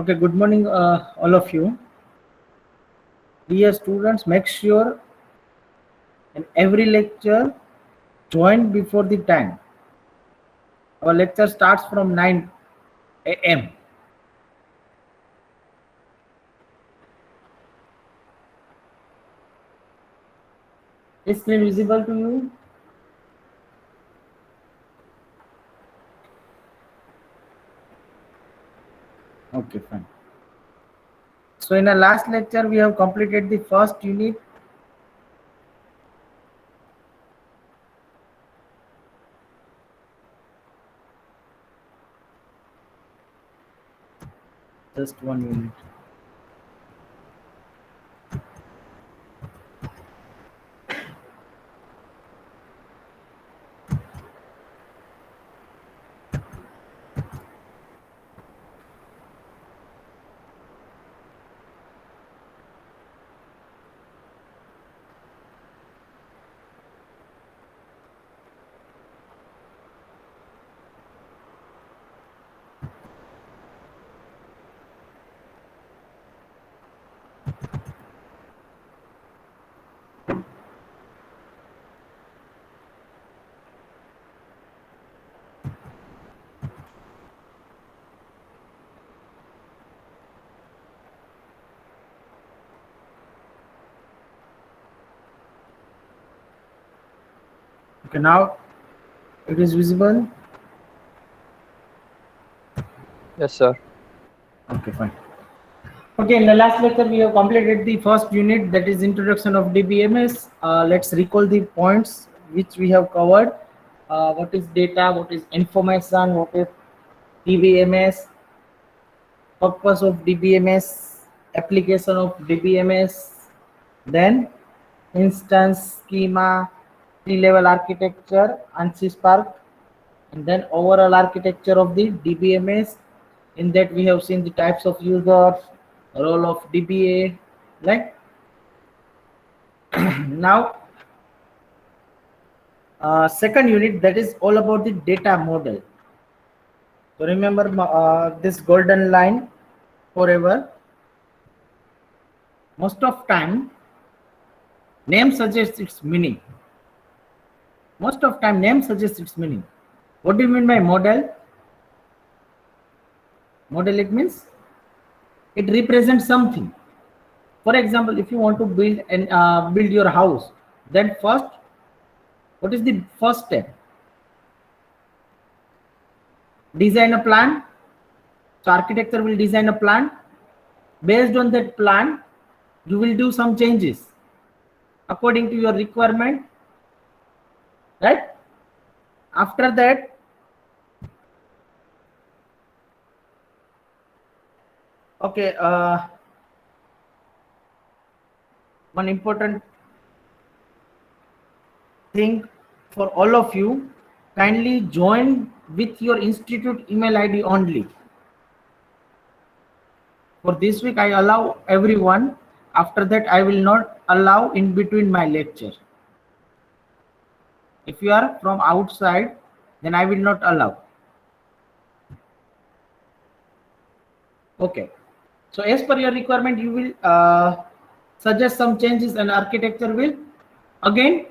Okay, good morning, all of you. Dear students, make sure in every lecture join before the time. Our lecture starts from 9 a.m. Is screen visible to you? Okay, fine. So in the last lecture, we have completed the first unit. Just one unit. Okay, now it is visible. Yes, sir. Okay, fine. Okay, in the last lecture, we have completed the first unit, that is introduction of DBMS. Let's recall the points which we have covered. What is data, what is information, what is DBMS, purpose of DBMS, application of DBMS, then instance schema, tree-level architecture, ANSI Spark, and then overall architecture of the DBMS. In that we have seen the types of users, role of DBA, right? Now, second unit, that is all about the data model. So remember this golden line forever. Most of time, name suggests its meaning. Most of time, name suggests its meaning. What do you mean by model? Model, it means it represents something. For example, if you want to build and build your house, then first, what is the first step? Design a plan. So architecture will design a plan. Based on that plan, you will do some changes according to your requirement, right? After that, okay, one important thing for all of you, kindly join with your institute email ID only. For this week, I allow everyone. After that, I will not allow in between my lecture. If you are from outside, then I will not allow. Okay. So as per your requirement, you will suggest some changes, and architecture will again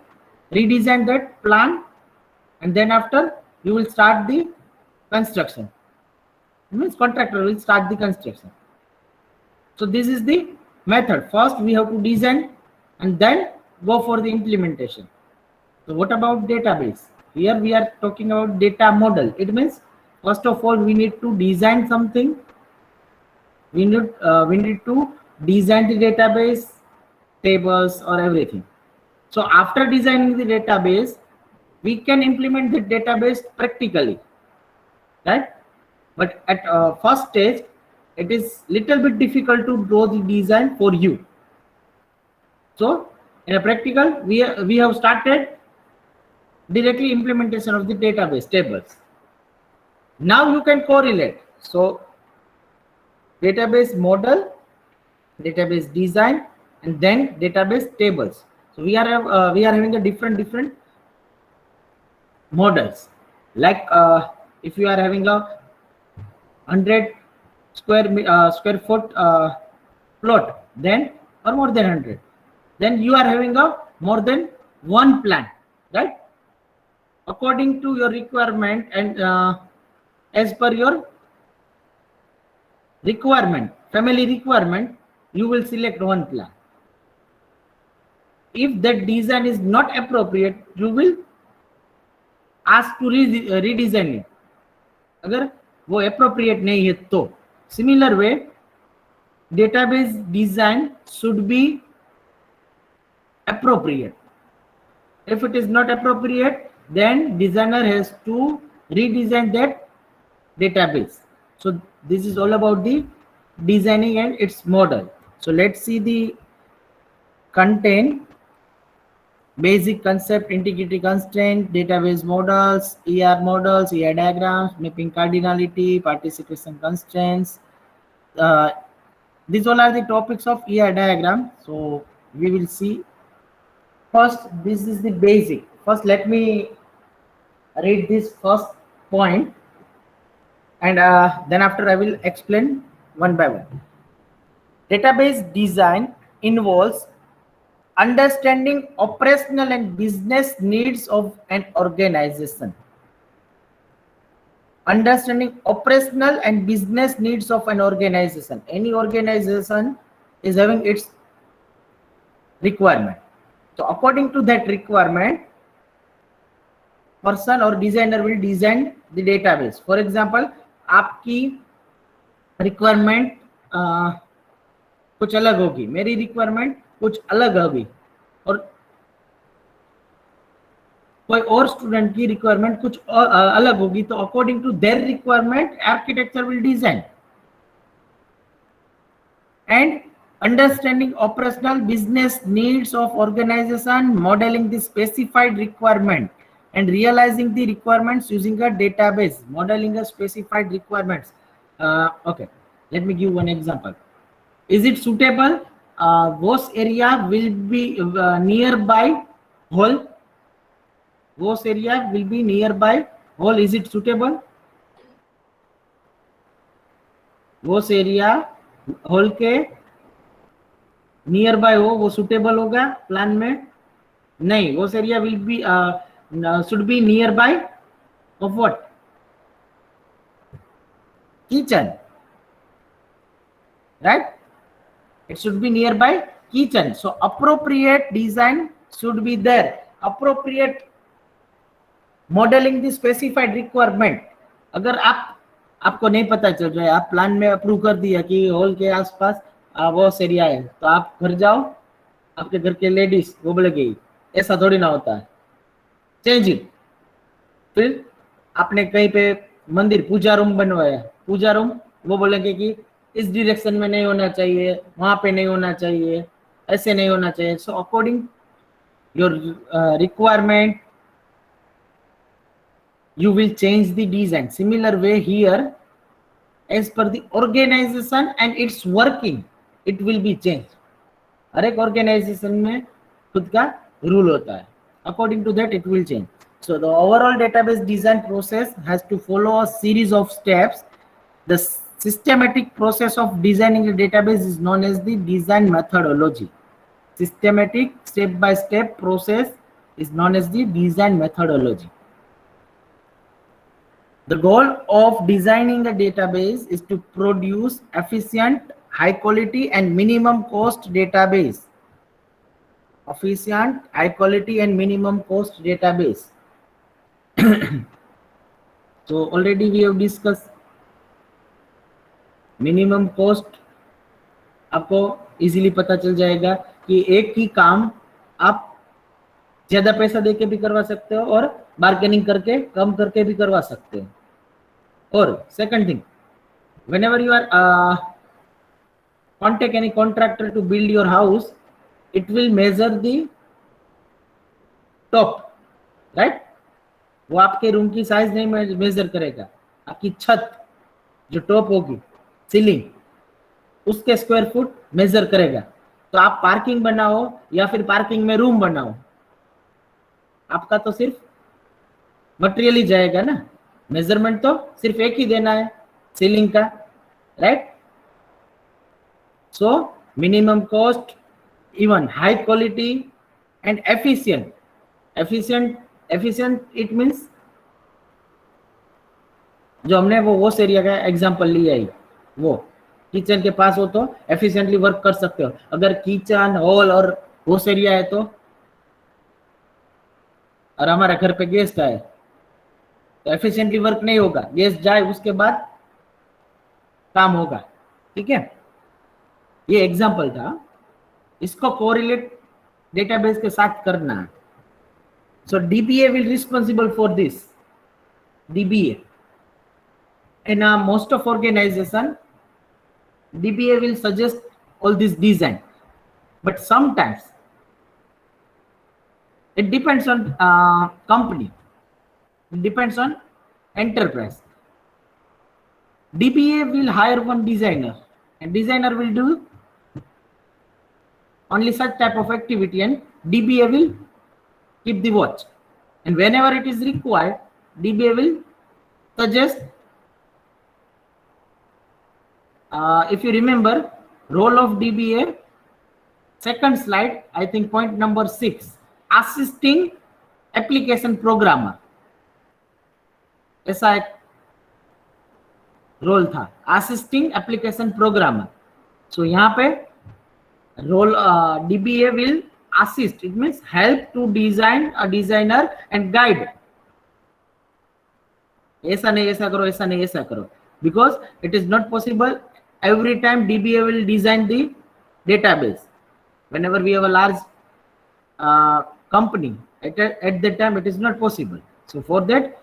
redesign that plan, and then after you will start the construction. It means contractor will start the construction. So this is the method. First we have to design and then go for the implementation. So what about database? Here we are talking about data model. It means first of all we need to design something. We need to design the database, tables, or everything. So after designing the database, we can implement the database practically, right? But at first stage, it is little bit difficult to draw the design for you. So in a practical, we have started directly implementation of the database tables. Now you can correlate. So database model, database design, and then database tables. So we are having a different models. Like if you are having a 100 square foot plot, then or more than 100, then you are having a more than one plan, right? According to your requirement and as per your requirement, family requirement, you will select one plan. If that design is not appropriate, you will ask to redesign it. अगर वो appropriate नहीं है तो similar way database design should be appropriate. If it is not appropriate, then designer has to redesign that database. So this is all about the designing and its model. So let's see the content: basic concept, integrity constraint, database models, models, diagrams, mapping cardinality, participation constraints. These all are the topics of diagram. So we will see. First, this is the basic. First, let me read this first point, and then after I will explain one by one. Database design involves understanding operational and business needs of an organization. Understanding operational and business needs of an organization. Any organization is having its requirement. So according to that requirement, person or designer will design the database. For example, आपकी requirement कुछ अलग होगी, मेरी requirement कुछ अलग होगी, और कोई और स्टूडेंट की रिक्वायरमेंट कुछ अलग होगी. तो according to their requirement architecture will design. And understanding operational business needs of organization, modeling the specified requirement and realizing the requirements using a database, modeling a specified requirements. Okay, let me give one example. Is it suitable? Was area will be nearby hole. Was area will be nearby hole. Is it suitable? Was area hole के near by हो, वो suitable होगा plan में? नहीं. वो area will be should be near by of what? Kitchen, right? It should be near by kitchen. So appropriate design should be there. Appropriate modelling the specified requirement. अगर आपको नहीं पता चल रहा है, आप प्लान में अप्रूव कर दिया कि हॉल के आसपास वो एरिया है, तो आप घर जाओ, आपके घर के लेडीज वो बोलेगी ऐसा थोड़ी ना होता है, चेंज इट. फिर आपने कहीं पे मंदिर पूजा रूम बनवाया, पूजा रूम वो बोलेंगे कि इस डायरेक्शन में नहीं होना चाहिए, वहां पे नहीं होना चाहिए, ऐसे नहीं होना चाहिए. So according your requirement you will change the design. Similar way here, as per the organization and its working, it will be changed. हर एक organization में खुद का rule होता है. According to that, it will change. So the overall database design process has to follow a series of steps. The systematic process of designing a database is known as the design methodology. Systematic step-by-step process is known as the design methodology. The goal of designing a database is to produce efficient, high quality and minimum cost database. Efficient, high quality and minimum cost database. So already we have discussed minimum cost. आपको easily पता चल जाएगा कि एक ही काम आप ज्यादा पैसा देके भी करवा सकते हो और बार्गेनिंग करके कम करके भी करवा सकते हो. और second thing, whenever you are contact any contractor to build your house, it will measure the top, right? वो आपके रूम की साइज नहीं मेजर करेगा, आपकी छत जो टॉप होगी, सीलिंग, उसके स्क्वायर फुट मेजर करेगा. तो आप पार्किंग बनाओ या फिर पार्किंग में रूम बनाओ, आपका तो सिर्फ मटेरियल ही जाएगा ना, मेजरमेंट तो सिर्फ एक ही देना है सीलिंग का, right? So minimum cost, even high quality and efficient. Efficient it means जो हमने वो एरिया का एग्जांपल लिया ही, वो किचन के पास हो तो एफिशिएंटली वर्क कर सकते हो. अगर किचन हॉल और वॉश एरिया है तो, और हमारे घर पे गेस्ट आए तो एफिशिएंटली वर्क नहीं होगा. गेस्ट जाए उसके बाद काम होगा. ठीक है, ये एग्जांपल था. इसको कोरिलेट डेटाबेस के साथ करना है. So DBA will responsible for this. DBA in most of organization, DBA will suggest all this design, but sometimes it depends on company, it depends on enterprise. DBA will hire one designer, and designer will do only such type of activity, and DBA will keep the watch, and whenever it is required, DBA will suggest. If you remember, role of DBA, second slide, I think point number 6, assisting application programmer. ऐसा एक role था, assisting application programmer. So यहाँ पे role DBA will assist, it means help to design, a designer and guide. ऐसा नहीं ऐसा करो, ऐसा नहीं ऐसा करो, because it is not possible every time DBA will design the database. Whenever we have a large company, at that time it is not possible. So for that,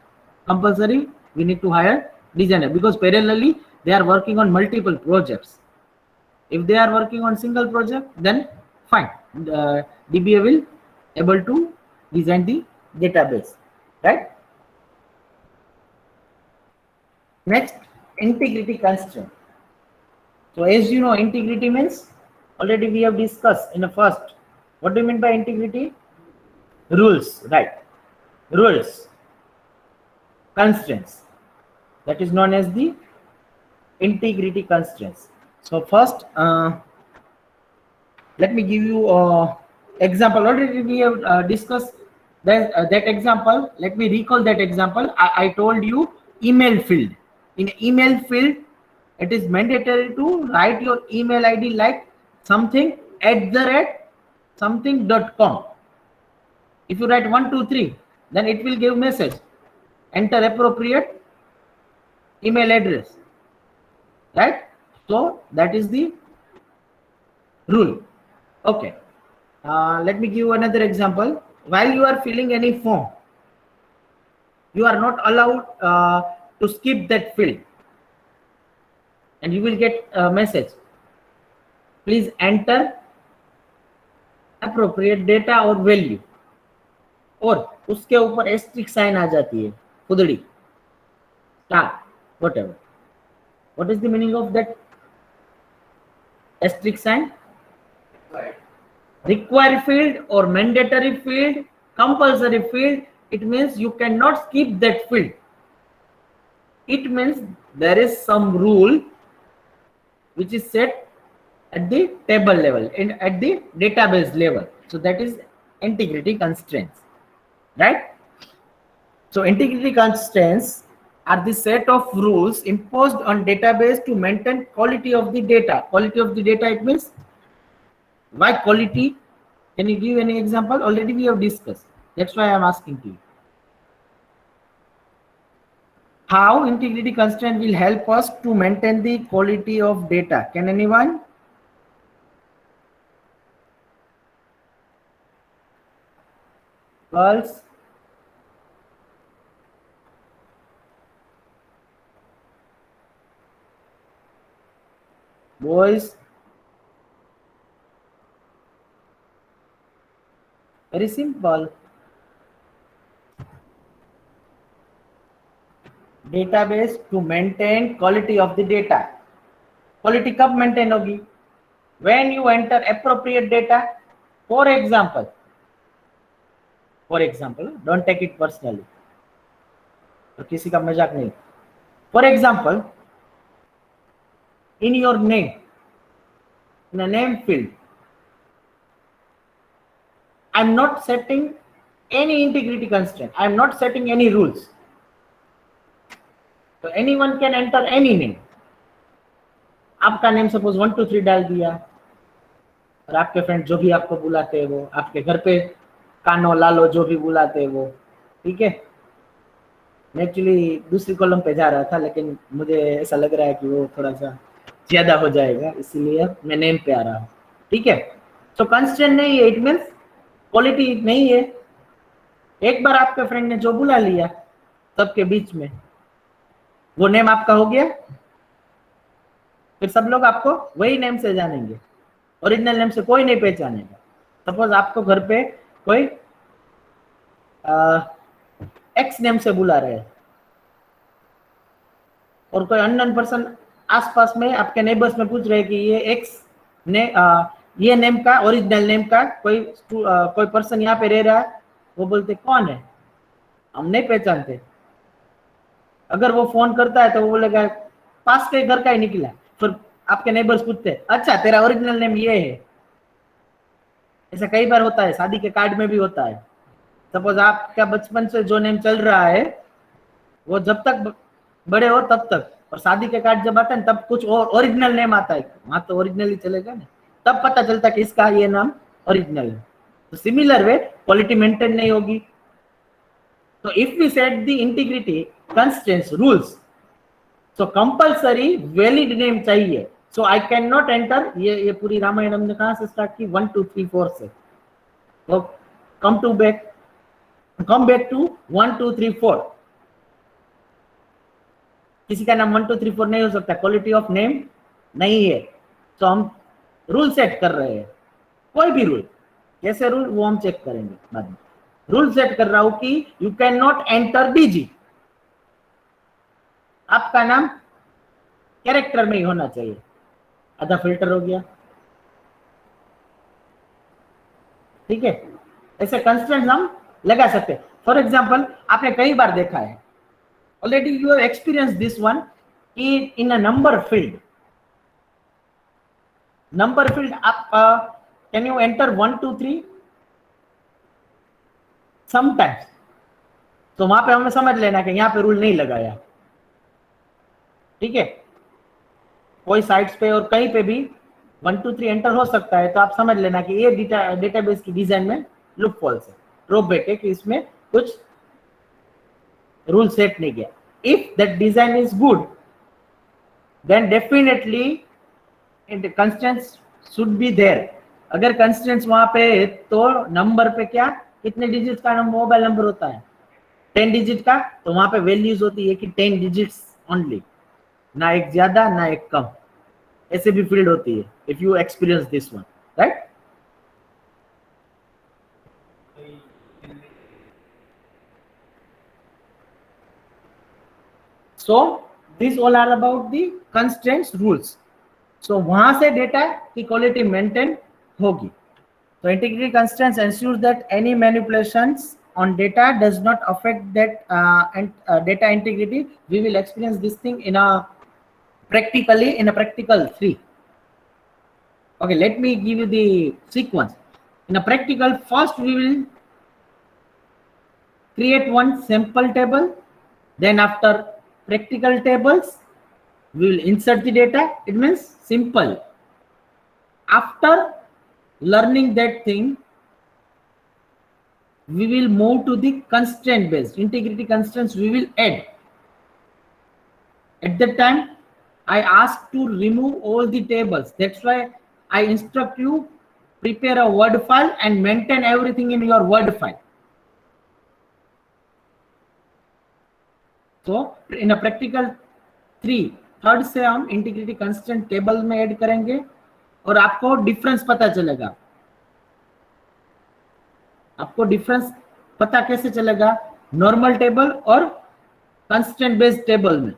compulsory we need to hire designer, because parallelly they are working on multiple projects. If they are working on single project, then fine, DBA will able to design the database, right? Next, integrity constraint. So as you know, integrity means, already we have discussed in the first. What do you mean by integrity? Rules, right? Rules, constraints. That is known as the integrity constraints. So first, let me give you example. Already we have discussed that example. Let me recall that example. I told you email field. In email field, it is mandatory to write your email ID like something@something.com. If you write 1 2 3, then it will give message, enter appropriate email address, right? So that is the rule. Okay, let me give you another example. While you are filling any form, you are not allowed to skip that field, and you will get a message, please enter appropriate data or value, और उसके ऊपर asterisk sign आ जाती है, खुदड़ी, star, whatever. What is the meaning of that asterisk sign? Required field or mandatory field, compulsory field. It means you cannot skip that field. It means there is some rule which is set at the table level and at the database level. So that is integrity constraints, right? So integrity constraints are the set of rules imposed on database to maintain quality of the data. Quality of the data, it means, why quality? Can you give any example? Already we have discussed. That's why I am asking to you. How integrity constraint will help us to maintain the quality of data? Can anyone? Girls? Boys? Very simple. Database to maintain quality of the data. Quality कब maintain होगी? When you enter appropriate data. For example, don't take it personally. तो किसी का मजाक नहीं. For example, in your name, in a name field, I'm not setting any integrity constraint. I'm not setting any rules. So anyone can enter any name. आपका name suppose 1 2 3 डाल दिया, और आपके फ्रेंड जो भी आपको बुलाते हैं वो, आपके घर पे कानो लालो जो भी बुलाते हैं वो, ठीक है। मैं एक्चुअली दूसरी कॉलम पे जा रहा था, लेकिन मुझे ऐसा लग रहा है कि वो थोड़ा सा ज्यादा हो जाएगा, इसीलिए मैं नेम पे आ रहा हूँ, ठीक है। सो कंस्ट्रेंट नहीं है, इट मीन्स क्वालिटी नहीं है। एक बार आपके फ्रेंड ने जो बुला लिया सबके बीच में, वो नेम आपका हो गया, फिर सब लोग आपको वही नेम से जानेंगे, ओरिजिनल नेम से कोई नहीं पहचानेगा। सपोज आपको घर पे कोई एक्स नेम से बुला रहे हैं, और कोई अननोन पर्सन आसपास में आपके नेबर्स में पूछ रहे हैं कि ये एक्स ने ये नेम का, ओरिजिनल नेम का कोई पर्सन यहाँ पे रह रहा है, वो बोलते कौन है, हम नहीं पहचानते। अगर वो फोन करता है तो वो बोलेगा पास के घर का ही निकला। फिर आपके नेबर्स पूछते हैं अच्छा तेरा ओरिजिनल नेम ये है। ऐसा कई बार होता है, शादी के कार्ड में भी होता है। सपोज आपका बचपन से जो नेम चल रहा है वो जब तक बड़े हो तब तक, और शादी के कार्ड जब आता है तब कुछ और ओरिजिनल नेम आता है, वहां तो ओरिजिनल ही चलेगा ना, तब पता चलता कि इसका ये नाम ओरिजिनल है। तो सिमिलर वे क्वालिटी मेंटेन नहीं होगी। तो if we set the integrity constraints rules, so compulsory valid name चाहिए। So I can not enter, ये पूरी रामायण हमने कहां से स्टार्ट की, 1 2 3 4 से। तो कम बैक टू 1 2 3 4। किसी का नाम 1 2 3 4 नहीं हो सकता, क्वालिटी ऑफ नेम नहीं है। तो हम रूल सेट कर रहे हैं, कोई भी रूल, कैसे रूल वो हम चेक करेंगे बाद में। रूल सेट कर रहा हूं कि you can not enter DG, आपका नाम कैरेक्टर में ही होना चाहिए। आधा फिल्टर हो गया, ठीक है। ऐसे कंस्ट्रेंट्स हम लगा सकते हैं। फॉर एग्जांपल आपने कई बार देखा है, already you have experience this one, कि इन अ नंबर फील्ड आप कैन यू एंटर 1 2 3 समटाइम्स। तो वहां पे हमें समझ लेना कि यहाँ पे रूल नहीं लगाया, ठीक है। कोई साइट्स पे और कहीं पे भी 1 2 3 एंटर हो सकता है, तो आप समझ लेना कि ये डेटाबेस की डिजाइन में लूप होल्स है, ड्रॉबैक है कि इसमें कुछ रूल सेट नहीं किया। If that design is good then definitely constraints should be there. अगर कंस्ट्रेंट्स वहां पे है तो नंबर पे क्या, कितने डिजिट का मोबाइल नंबर होता है, 10 डिजिट का, तो वहां पे वैल्यूज होती है कि 10 डिजिट्स ओनली, ना एक ज्यादा ना एक कम। ऐसे भी फील्ड होती है, if you experience this one, right. So this all are about the constraints rules. So वहां से डेटा की क्वालिटी मेंटेन होगी। So integrity constraints ensures that any manipulations on data does not affect that data integrity. We will experience this thing in a practical 3. Okay, let me give you the sequence. In a practical, first we will create one sample table. Then after practical tables, we will insert the data. It means simple. After learning that thing, we will move to the constraint based integrity constraints we will add. At that time I ask to remove all the tables. That's why I instruct you prepare a word file and maintain everything in your word file. So in a practical 3 third से हम integrity constraint table में add करेंगे, और आपको difference पता चलेगा। आपको difference पता कैसे चलेगा, नॉर्मल टेबल और कंस्ट्रेंट बेस्ड टेबल में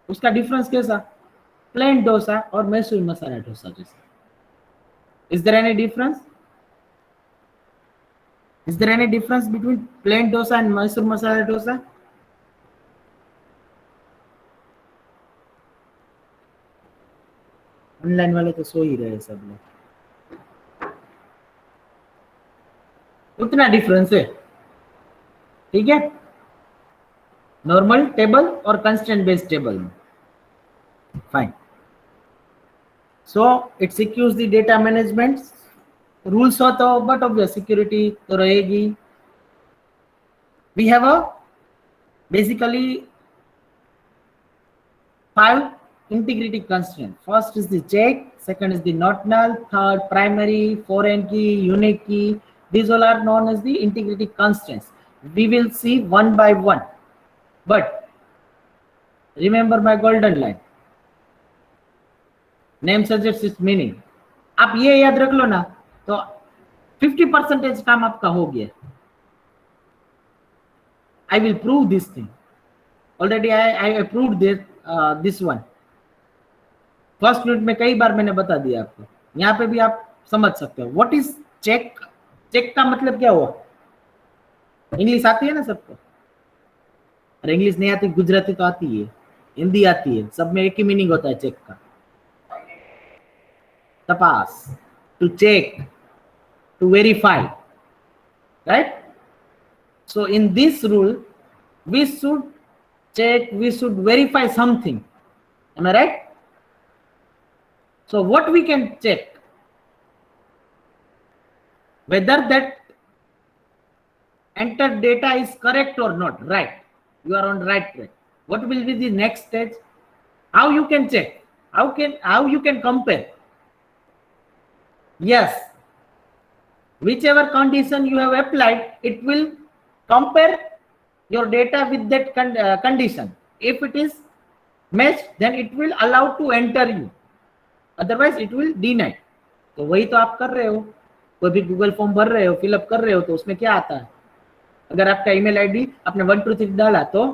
उसका डिफरेंस कैसा, प्लेन डोसा और मैसूर मसाला डोसा जैसा। Is there any difference? Is there any difference between plain dosa and Mysore masala dosa? Online वाले तो सो ही रहे सब लोग, उतना डिफरेंस है, ठीक है, नॉर्मल टेबल और कंस्ट्रेंट बेस्ड टेबल में। Fine, so it secures the data management. Rules हो तो बट ऑब्वियस सिक्योरिटी तो रहेगी। We have a basically 5 integrity constraint. First is the check, second is the not null, third primary, foreign key, unique key. These all are known as the integrity constraints. We will see one by one, but remember my golden line, name suggests its meaning. आप ये याद रख लो ना, तो 50% काम आपका हो गया। I will prove this thing. Already I approved this one. First unit में कई बार मैंने बता दिया आपको, यहाँ पे भी आप समझ सकते हो। What is check? चेक का मतलब क्या हुआ? इंग्लिश आती है ना सबको? अरे इंग्लिश नहीं आती, गुजराती तो आती है, हिंदी आती है, सब में एक ही मीनिंग होता है चेक का, तपास, to check, to verify, right? So in this rule we should check, we should verify something, am I right? So what we can check, whether that entered data is correct or not, right? You are on right track. What will be the next stage? How you can check? How you can compare? Yes, whichever condition you have applied, it will compare your data with that condition. If it is matched, then it will allow to enter you, otherwise it will deny. तो वही तो आप कर रहे हो, कोई भी Google form भर रहे हो, फिलअप कर रहे हो, तो उसमें क्या आता है? अगर आपका ईमेल आईडी आपने 1 2 3 डाला तो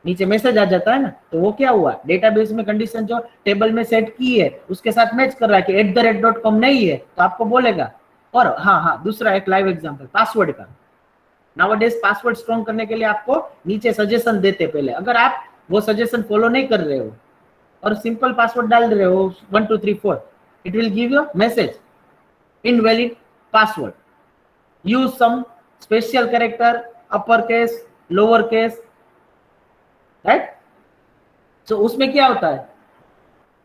नीचे मैसेज आ जाता है ना, तो वो क्या हुआ? डेटाबेस में कंडीशन जो टेबल में सेट की है उसके साथ मैच कर रहा है कि @.com नहीं है, तो आपको बोलेगा। और हाँ, दूसरा एक लाइव एग्जांपल पासवर्ड का। नाउअडेज पासवर्ड स्ट्रॉन्ग करने के लिए आपको नीचे सजेशन देते पहले, अगर आप वो सजेशन फॉलो नहीं कर रहे हो और सिंपल पासवर्ड डाल रहे हो 1 2 3 4, it will give you a message, invalid password, use some special character, uppercase, lowercase, right? So उसमें क्या होता है?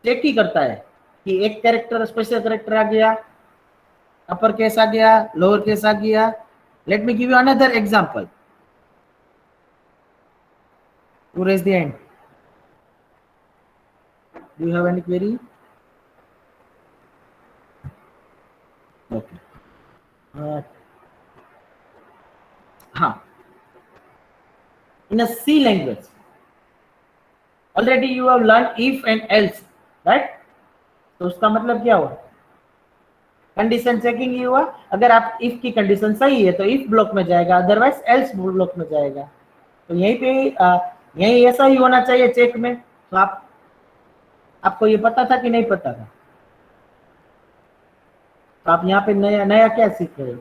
चेक ही करता है कि एक कैरेक्टर, स्पेशल कैरेक्टर आ गया, अपर केस आ गया, लोअर केस आ गया। Let me give you another example to raise the hand. Do you have any query? Okay. In a C language, already you have learned if and else, right? तो उसका मतलब क्या हुआ? Condition checking ही हुआ। अगर आप if की condition सही है तो इफ ब्लॉक में जाएगा, अदरवाइज एल्स ब्लॉक में जाएगा। तो यहीं पे यही ऐसा ही होना चाहिए चेक में। तो आपको ये पता था कि नहीं पता था? तो आप यहाँ पे नया क्या सीख रहे हो?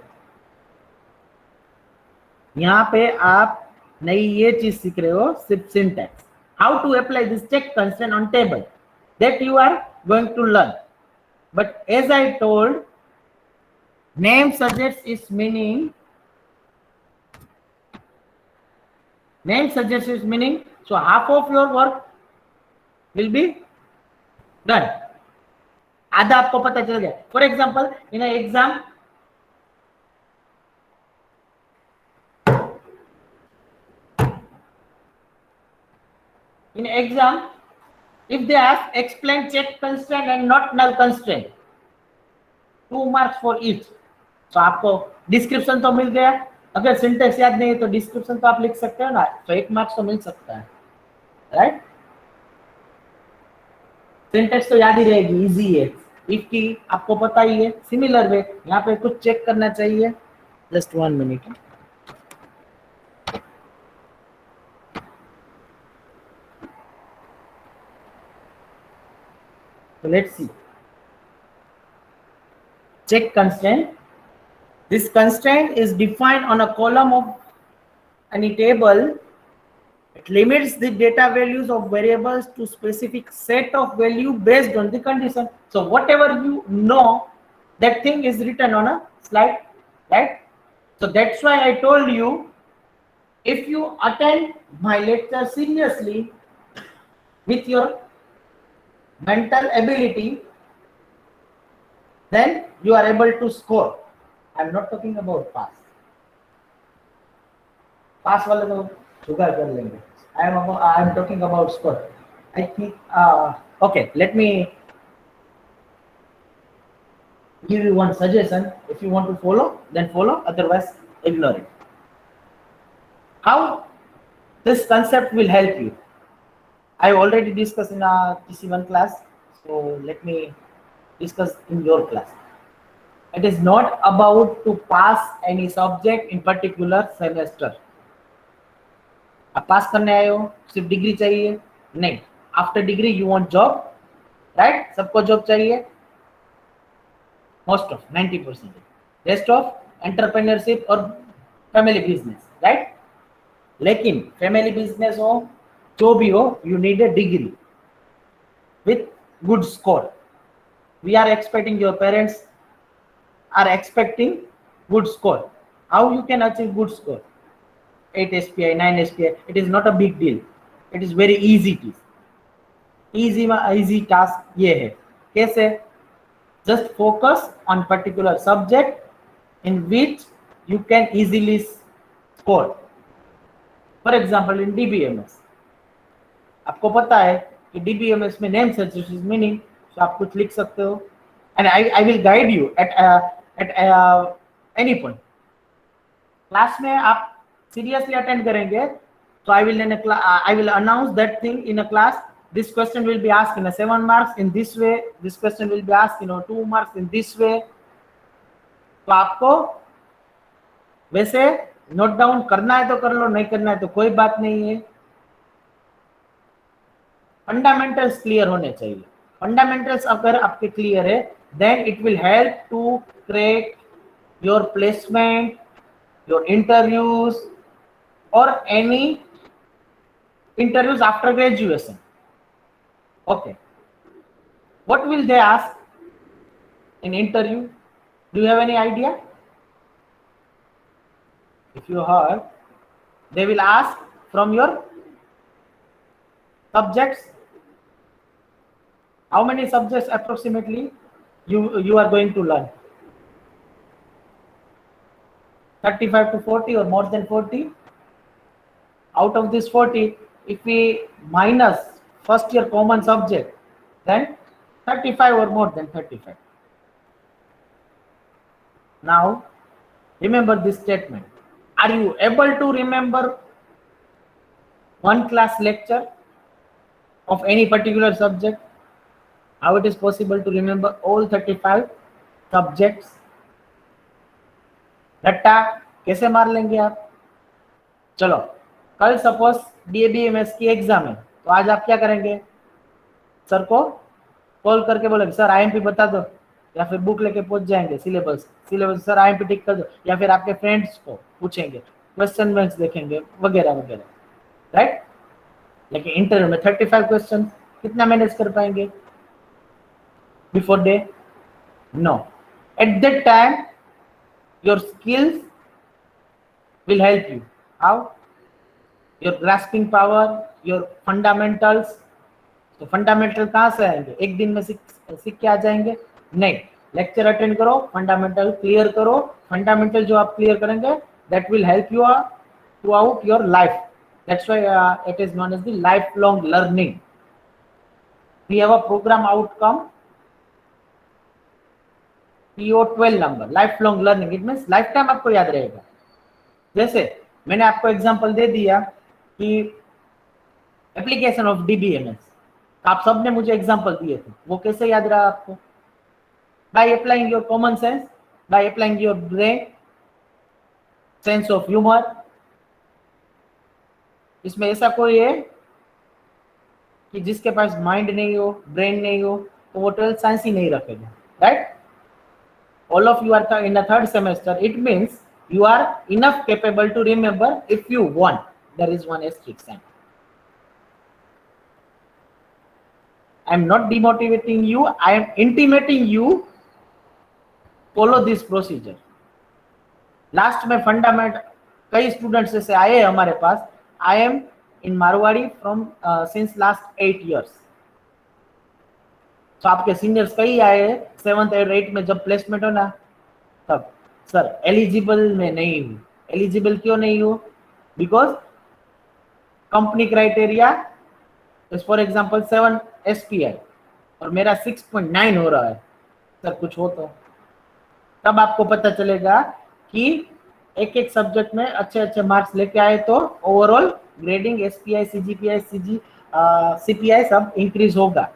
यहाँ पे आप नई ये चीज सीख रहे हो, सिर्फ syntax, how to apply this check constraint on table, that you are going to learn. But as I told, name suggests its meaning. Name suggests its meaning. So half of your work will be done. आधा आपको पता चल गया। For example, in an exam, if they ask explain check constraint and not null constraint, 2 marks for each. तो आपको description तो मिल गया। अगर सिंटेक्स याद नहीं है तो डिस्क्रिप्शन तो आप लिख सकते हो ना, तो 1 मार्क्स तो मिल सकता है, राइट? सिंटेक्स तो याद ही रहेगी, इजी है। इफ की आपको पता ही है। सिमिलर वे यहाँ पे कुछ चेक करना चाहिए, just 1 minute. So let's see. Check constraint. This constraint is defined on a column of any table It limits the data values of variables to specific set of value based on the condition. So whatever you know, that thing is written on a slide, right? So that's why I told you, if you attend my lecture seriously with your mental ability, then you are able to score. I'm not talking about pass. Pass वाले तो जुगाड़ कर लेंगे. I am talking about score. I think okay. Let me give you one suggestion. If you want to follow, then follow. Otherwise, ignore it. How this concept will help you? I already discussed in a TC1 class. So let me discuss in your class. It is not about to pass any subject in particular semester. आप पास करने आए हो, सिर्फ degree चाहिए नहीं. After degree you want job, right? सबको job चाहिए, most of 90%. Rest of entrepreneurship और फैमिली बिजनेस, राइट? लेकिन फैमिली बिजनेस हो, जो भी हो, you need a degree with good score. We are expecting, your parents are expecting good score. How you can achieve good score? 8 SPI, 9 SPI. It is not a big deal. It is very easy. Easy task ये है. कैसे? Just focus on particular subject in which you can easily score. For example, in DBMS, आपको पता है कि DBMS में name search meaning, तो आप कुछ लिख सकते हो. And I will guide you at any point. Class में आप seriously attend करेंगे, so I will announce that thing in a class. This question will be asked in a 7 marks in this way. This question will be asked 2 marks in this way. तो आपको वैसे note down करना है तो कर लो, नहीं करना है तो कोई बात नहीं है. फंडामेंटल्स क्लियर होने चाहिए. फंडामेंटल्स अगर आपके क्लियर है, then it will help to create your placement, your interviews, or any interviews after graduation. Okay, what will they ask in interview? Do you have any idea? If you heard, they will ask from your subjects, how many subjects approximately you are going to learn? 35 to 40 or more than 40? Out of this 40, if we minus first year common subject, then 35 or more than 35. Now remember this statement. Are you able to remember one class lecture of any particular subject? How it is possible to remember all 35 subjects? रट्टा कैसे मार लेंगे आप? चलो, कल suppose DABMS की exam है, तो आज आप क्या करेंगे? सर को कॉल करके बोलेंगे सर IMP बता दो, या फिर बुक लेके पहुंच जाएंगे सिलेबस सर IMP टिक कर दो, या फिर आपके फ्रेंड्स को पूछेंगे, क्वेश्चन बैंक्स देखेंगे वगैरह वगैरह, राइट? लेकिन इंटरव्यू में 35 क्वेश्चन कितना मैनेज कर पाएंगे before day? No. At that time your skills will help you. How? Your grasping power, your fundamentals. तो फंडामेंटल कहाँ से आएंगे? एक दिन में सीख के आ जाएंगे? नहीं. लेक्चर अटेंड करो, फंडामेंटल क्लियर करो. फंडामेंटल जो आप क्लियर करेंगे, that will help you throughout your life. That's why it is known as the lifelong learning. We have a program outcome PO12 number, life long learning. It means life time आपको याद रहेगा. जैसे मैंने आपको example दे दिया कि application of DBMS, आप सबने मुझे एग्जांपल दिए थे, वो कैसे याद रहा आपको? By applying your common sense, by applying your brain, sense of humour. इसमें ऐसा कोई है कि जिसके पास माइंड नहीं हो, ब्रेन नहीं हो, तो वो 12th साइंस ही नहीं रखेगा, right? All of you are in the 3rd semester. It means you are enough capable to remember if you want. There is one asterisk sign. I am not demotivating you, I am intimating you follow this procedure. Last में fundament कई students ऐसे आए हमारे पास. I am in Marwari from since last 8 years. तो आपके seniors कई आए 7th और 8th में जब प्लेसमेंट हो ना, तब सर एलिजिबल में नहीं हूँ. एलिजिबल क्यों नहीं हूँ? Because company criteria for example 7 SPI और मेरा 6.9 हो रहा है. सर कुछ हो तो तब आपको पता चलेगा कि एक एक सब्जेक्ट में अच्छे अच्छे मार्क्स लेके आए तो overall grading SPI, CGPI, CPI सब इंक्रीज होगा.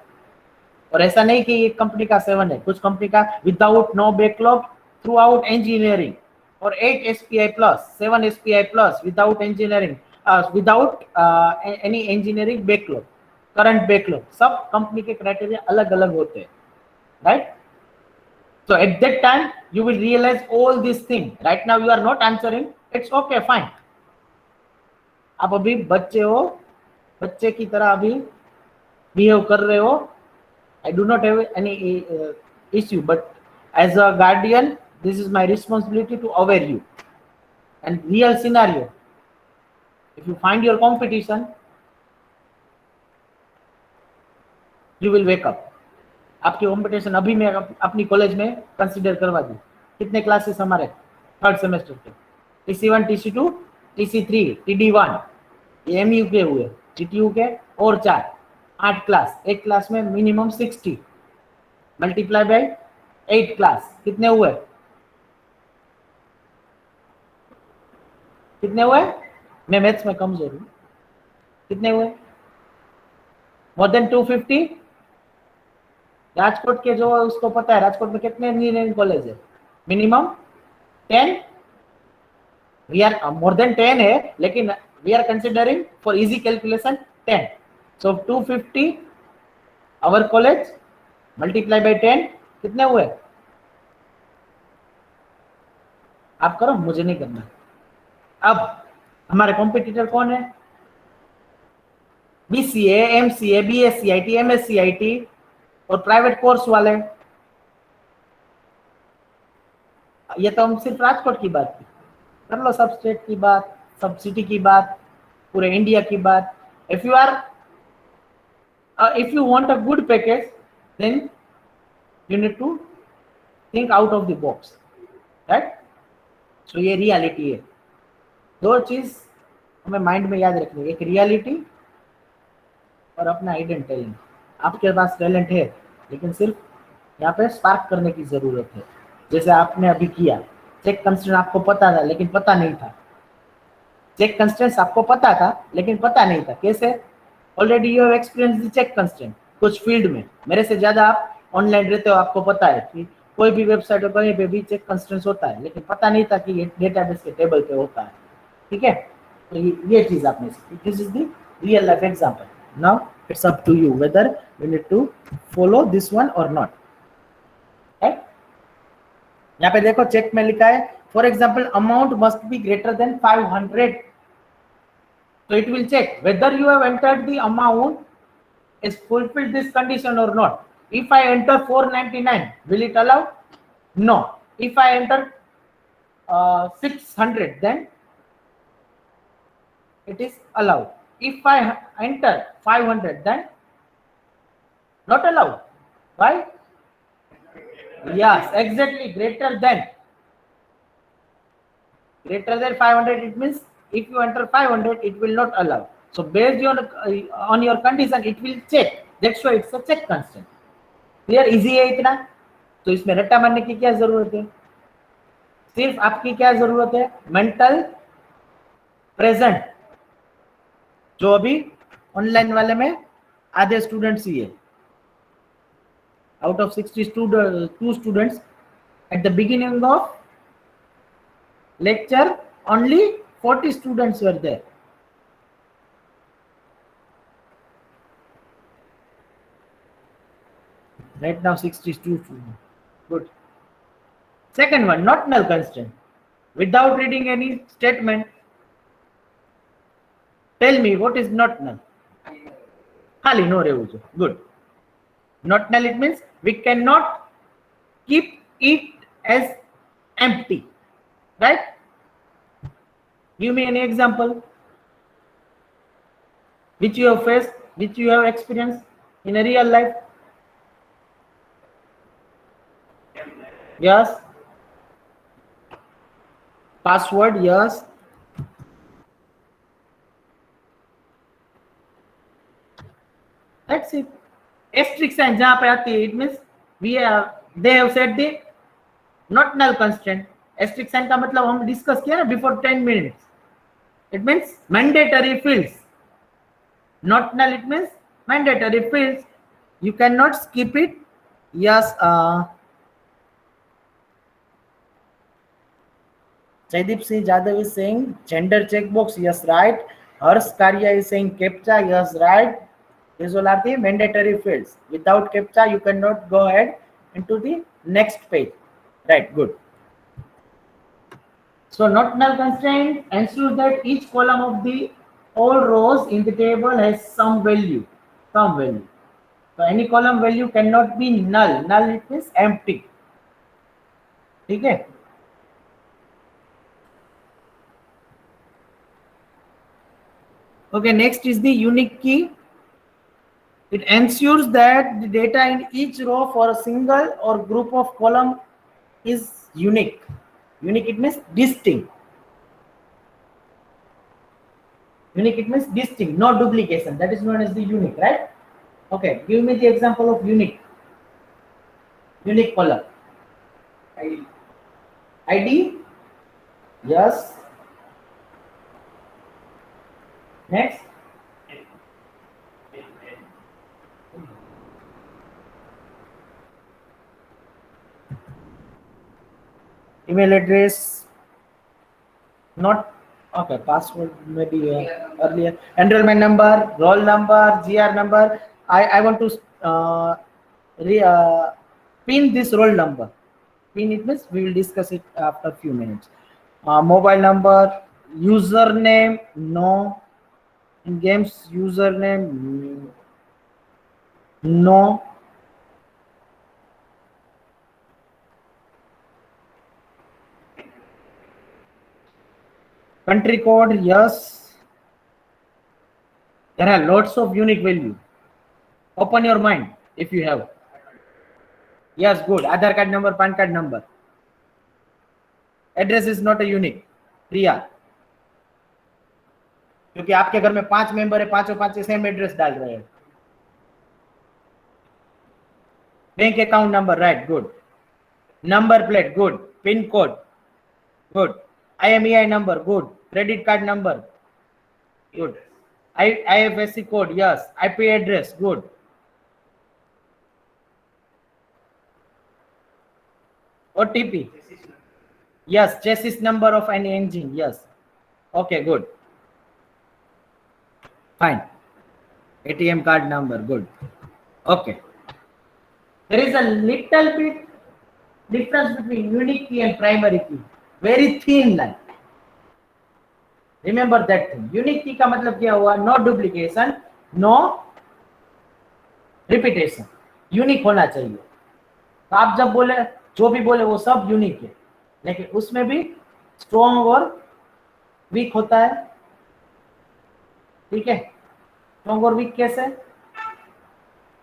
और ऐसा नहीं कि एक कंपनी का 7 है, कुछ कंपनी का without no backlog throughout engineering और 8 SPI plus 7 SPI plus without engineering without any engineering backlog, current backlog, सब कंपनी के क्राइटेरिया अलग अलग होते हैं, right? So at that time you will realize all these things. Right now you are not answering. It's okay, fine. आप अभी बच्चे हो, बच्चे की तरह अभी बिहेव कर रहे हो. I do not have any issue, but as a guardian, this is my responsibility to aware you. And real scenario, if you find your competition, you will wake up. आपकी कॉम्पिटिशन अभी मैं अपनी college में consider करवा दूं. कितने classes हमारे 3rd semester के? TC1, TC2, TC3, TD1, ये MU के हुए, TTU के और 8 क्लास. एक क्लास में मिनिमम 60 मल्टीप्लाई बाय 8 क्लास, कितने हुए? कितने हुए? मैं मैथ्स में कमजोर हूँ. कितने हुए? More than 250. राजकोट के जो उसको पता है, राजकोट में कितने इंजीनियरिंग कॉलेज है? Minimum 10. We are more than 10 है, लेकिन we are considering for easy calculation 10. So 250 our college multiply by 10, कितने हुए? आप करो, मुझे नहीं करना. अब हमारे कॉम्पिटिटर कौन है? BCA, MCA, BSCIT, MSCIT और प्राइवेट कोर्स वाले. ये तो हम सिर्फ राजकोट की बात की. कर लो सब स्टेट की बात, सब सिटी की बात, पूरे इंडिया की बात. If you want a good package, then you need to think out of the box, right? So ये रियलिटी है. दो चीज हमें माइंड में याद रखनी है, एक रियलिटी और अपना हिडन टैलेंट. आपके पास टैलेंट है, लेकिन सिर्फ यहाँ पे स्पार्क करने की जरूरत है. जैसे आपने अभी किया, चेक कंस्ट्रेंट आपको पता था लेकिन पता नहीं था. चेक कंस्ट्रेंट्स आपको पता था लेकिन पता नहीं था. कैसे? Already you have experience the check constraint कुछ फील्ड में. मेरे से ज्यादा आप ऑनलाइन रहते हो, आपको पता है कि कोई भी वेबसाइट पर कहीं पे भी चेक कंस्ट्रेंट्स होता है, लेकिन पता नहीं था कि ये डेटाबेस के टेबल पे होता है. ठीक है, तो ये चीज आपने सीखी. This is the real life example. Now it's up to you whether you need to follow this one or not, right? यहाँ पे देखो चेक में लिखा है for example amount must be greater than 500. so it will check whether you have entered the amount is fulfilled this condition or not. If I enter 499, will it allow? No. If I enter 600, then it is allowed. If I enter 500, then not allowed. Why? Yes, exactly, greater than 500. It means if you enter 500, it will not allow. So based on your condition, it will check. That's why it's a check constant. Clear? Easy है इतना. तो इसमें रट्टा मारने की क्या जरूरत है? सिर्फ आपकी क्या जरूरत है? Mental present. जो अभी ऑनलाइन वाले में आधे स्टूडेंट्स ही है. Out of 62 students at the beginning of lecture, only 40 students were there. Right now 62 students. Good. Second one, not null constraint. Without reading any statement, tell me what is not null. खाली no रहવું જોઈએ. Good. Not null, it means we cannot keep it as empty, right? Give me any example which you have faced, which you have experienced in a real life. Yes. Password, yes. That's it. Asterisk sign जहाँ पे आती है, it means they have said the not null constraint. Asterisk sign का मतलब हम discuss किया ना before 10 minutes. It means mandatory fields. Not null, it means mandatory fields. You cannot skip it. Yes. Jaideep Singh Jadhav is saying gender checkbox. Yes, right. Harsh Karya is saying CAPTCHA. Yes, right. These all are the mandatory fields. Without CAPTCHA, you cannot go ahead into the next page. Right, good. So not null constraint ensures that each column of the all rows in the table has some value. So any column value cannot be null. Null, it means empty. Okay. Okay, next is the unique key. It ensures that the data in each row for a single or group of column is unique. Unique, it means distinct. Unique, it means distinct, no duplication. That is known as the unique, right? Okay, give me the example of unique column. ID. Yes. Next. Email address. Not okay. Password maybe earlier. Enrollment number, roll number, GR number. I want to pin this roll number. Pin, it means we will discuss it after a few minutes. Mobile number, username, no. In games, username, no. Country code, yes. There are lots of unique value. Open your mind if you have. Yes, good. Aadhaar card number, PAN card number. Address is not a unique. प्रिया, क्योंकि आपके घर में 5 member है, पांचों same address डाल रहे हैं. Bank account number, right, good. Number plate, good. Pin code, good. IMEI number, good. Credit card number, good. IFSC code, yes. IP address, good. OTP, yes. Chassis number of any engine, yes. Okay, good. Fine. ATM card number, good. Okay. There is a little bit difference between unique key and primary key. Very thin line. Remember that thing. Unique key का मतलब क्या हुआ? No duplication, no repetition. Unique होना चाहिए. तो आप जब बोले, जो भी बोले वो सब यूनिक है, लेकिन उसमें भी स्ट्रॉन्ग और वीक होता है. ठीक है. स्ट्रॉन्ग और वीक कैसे?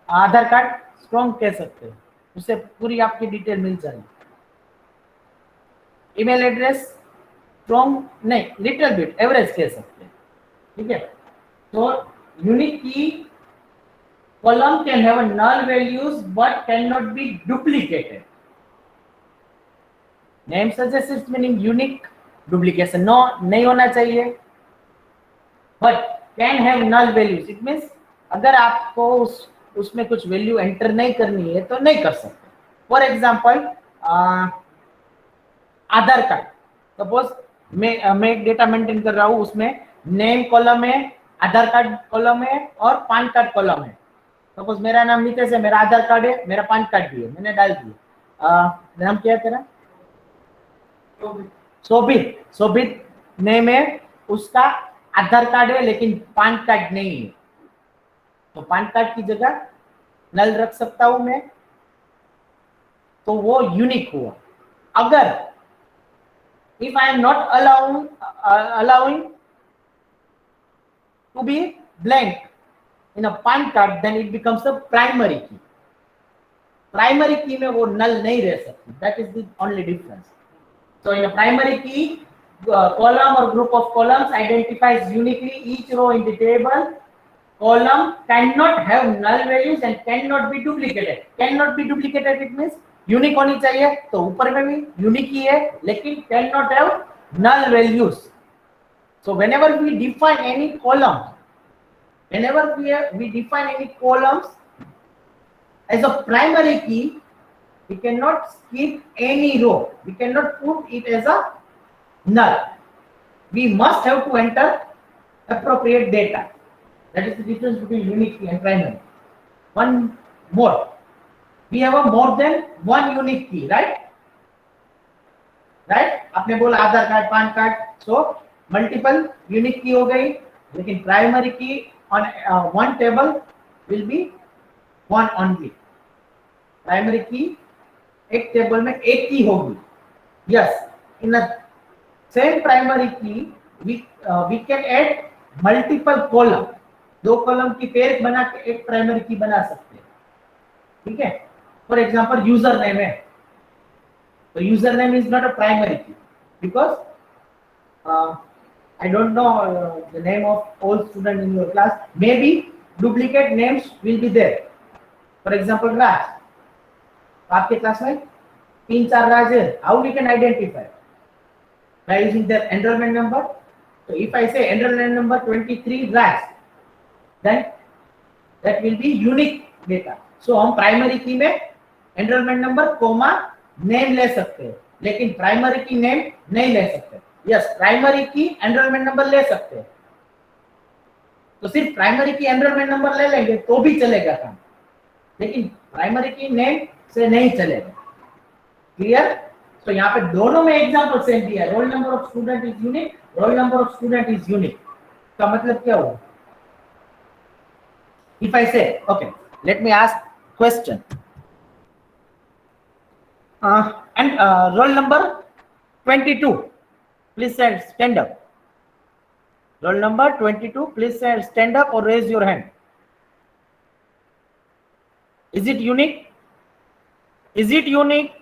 आधार कार्ड स्ट्रॉन्ग कह सकते हैं, उससे पूरी आपकी डिटेल मिल जाएगी. ईमेल एड्रेस स्ट्रॉन्ग नहीं, लिटिल बिट एवरेज कह सकते हैं. ठीक है. तो unique key column can have null values but can not be duplicated. Name suggest meaning unique, duplication no नहीं होना चाहिए, but can have null values. It means अगर आपको उसमें कुछ वैल्यू एंटर नहीं करनी है तो नहीं कर सकते. For example Aadhaar card, suppose मैं एक डेटा मेंटेन कर रहा हूँ, उसमें नेम कॉलम है, आधार कार्ड कॉलम है और पान कार्ड कॉलम है. सपोज मेरा नाम नितेश है, मेरा आधार कार्ड है, मेरा पान कार्ड भी है, मैंने डाल दिया. नाम क्या है तेरा? शोभित नेम है, उसका आधार कार्ड है लेकिन पान कार्ड नहीं है, तो पान कार्ड की जगह नल रख सकता हूं मैं, तो वो यूनिक हुआ। अगर if I am not allowing to be blank in a pan card, then it becomes a primary key. Primary की में वो नल नहीं रह सकती, that is the only difference. So in primary की column or group of columns identifies uniquely each row in the table. Column cannot have null values and cannot be duplicated. Cannot be duplicated it means unique होनी चाहिए, तो ऊपर में भी unique ही है, लेकिन cannot have null values. So whenever we define any column, whenever we define any columns as a primary key, we cannot skip any row, we cannot put it as a null. We must have to enter appropriate data. That is the difference between unique key and primary. One more, we have a more than one unique key, right? आपने बोला Aadhaar card, PAN card, so multiple unique key हो गई, लेकिन primary key on one table will be one only. Primary key एक table में एक key होगी। Yes, in same primary key we can add multiple column, दो कॉलम की pair बना के एक प्राइमरी की बना सकते हैं, ठीक है। फॉर एग्जांपल यूजर नेम है, तो user name is not a primary की because I don't know the name of all student in your class. Maybe duplicate names will be there. For example, Raj. आपके class में 3-4 राज है, how we can identify? By using their enrollment number. So if I say enrollment number 23 Raj, then that will be unique data. So हम primary की में enrollment number coma name ले सकते हैं, लेकिन प्राइमरी की नेम नहीं ले सकते। यस, प्राइमरी की एनरोलमेंट नंबर ले सकते हैं, तो सिर्फ प्राइमरी की एनरोलमेंट नंबर ले लेंगे तो भी चलेगा काम, लेकिन प्राइमरी की नेम से नहीं चलेगा। क्लियर? तो यहाँ पे दोनों में एग्जांपल सेम दिया है, roll number of student is unique, roll number of student is unique. का मतलब क्या हुआ? इफ आई से okay, let me ask question and roll number 22, please stand up. Roll number 22, please stand up or raise your hand. Is it unique? Is it unique?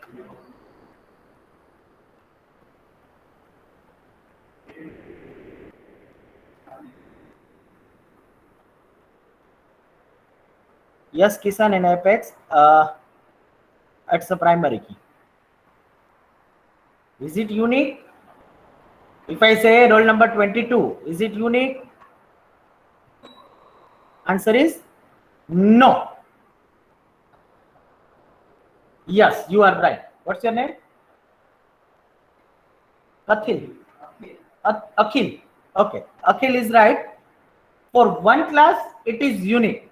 Yes, Kisan and Apex, it's a primary key. Is it unique? If I say roll number 22, is it unique? Answer is no. Yes, you are right. What's your name? Akhil. Akhil. Okay, Akhil is right. For one class, it is unique.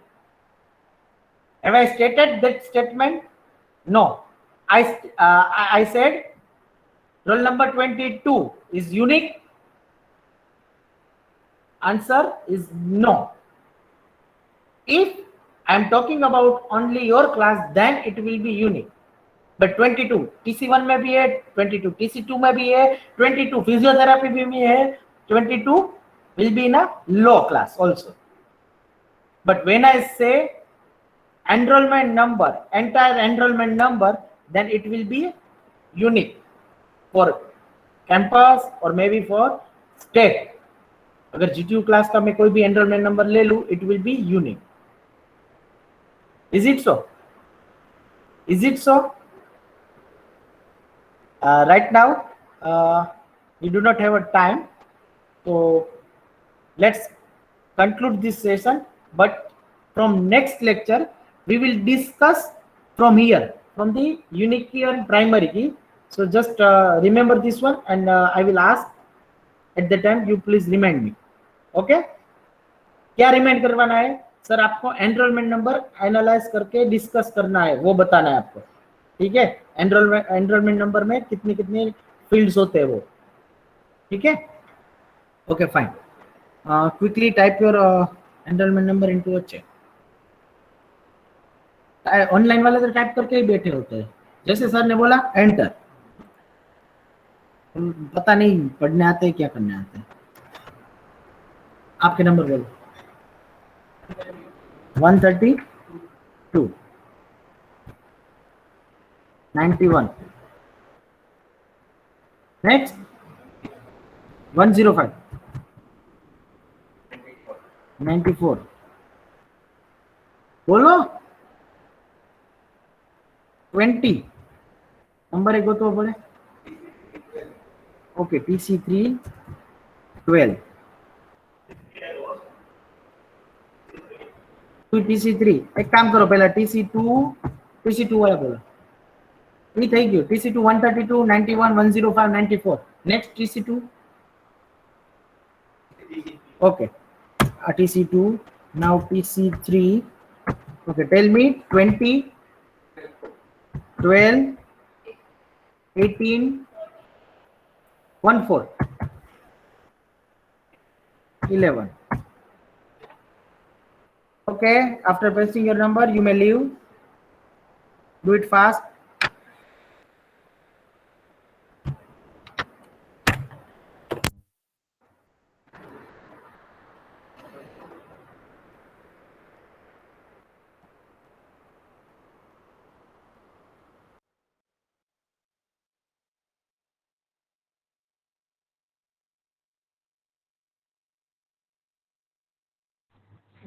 Have I stated that statement? No. I said roll number 22 is unique. Answer is no. If I am talking about only your class, then it will be unique. But 22 TC1 में भी है, 22 TC2 में भी है, 22 physiotherapy में है, 22 will be in a low class also. But when I say enrollment number, entire enrollment number, then it will be unique for campus or maybe for state. अगर GTU class का मैं कोई भी एनरोलमेंट नंबर ले लूं, it will be unique. Is it so? Is it so? Right now, we do not have a time, so let's conclude this session. But from next lecture, we will discuss from here, from the unique key and primary key. So just remember this one, and I will ask at the time, you please remind me. Okay? क्या remind करवाना है sir? आपको enrolment number analyse करके discuss करना है, वो बताना है आपको, ठीक है? एनरोलमेंट नंबर में कितने कितने फील्ड्स होते हैं वो, ठीक है? Okay fine, quickly type your enrolment number into a check. Online वाले तो टाइप करके ही बैठे होते हैं। जैसे सर ने बोला एंटर, पता नहीं पढ़ने आते हैं क्या करने आते हैं। आपके नंबर बोलो। 132, 91, नेक्स्ट 105, 94, बोलो 20, नंबर एक तो बोले। ओके, TC3 12, TC3 एक काम करो, पहला TC2 वाला बोलो। ये થઈ ગયો TC2 132, 91, 105, 94, next TC2. Okay, TC2, now TC3. Okay, tell me 20, 12, 18, 14, 11. Okay, after pressing your number you may leave. Do it fast.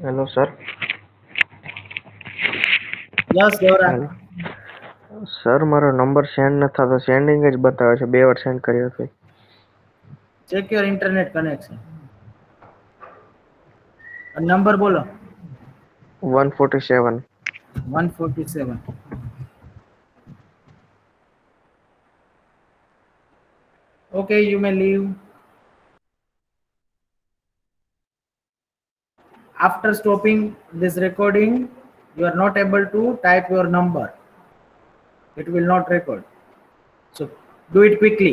Hello sir. Yes, Gaurav. Hello sir, મારો નંબર સેન્ડ ન થતો, સેન્ડિંગ જ બતાવે છે. 2 વાર સેન્ડ કર્યો છે. Check your internet connection. Number बोलो. 147. 147. Okay, you may leave. After stopping this recording, you are not able to type your number. It will not record. So do it quickly.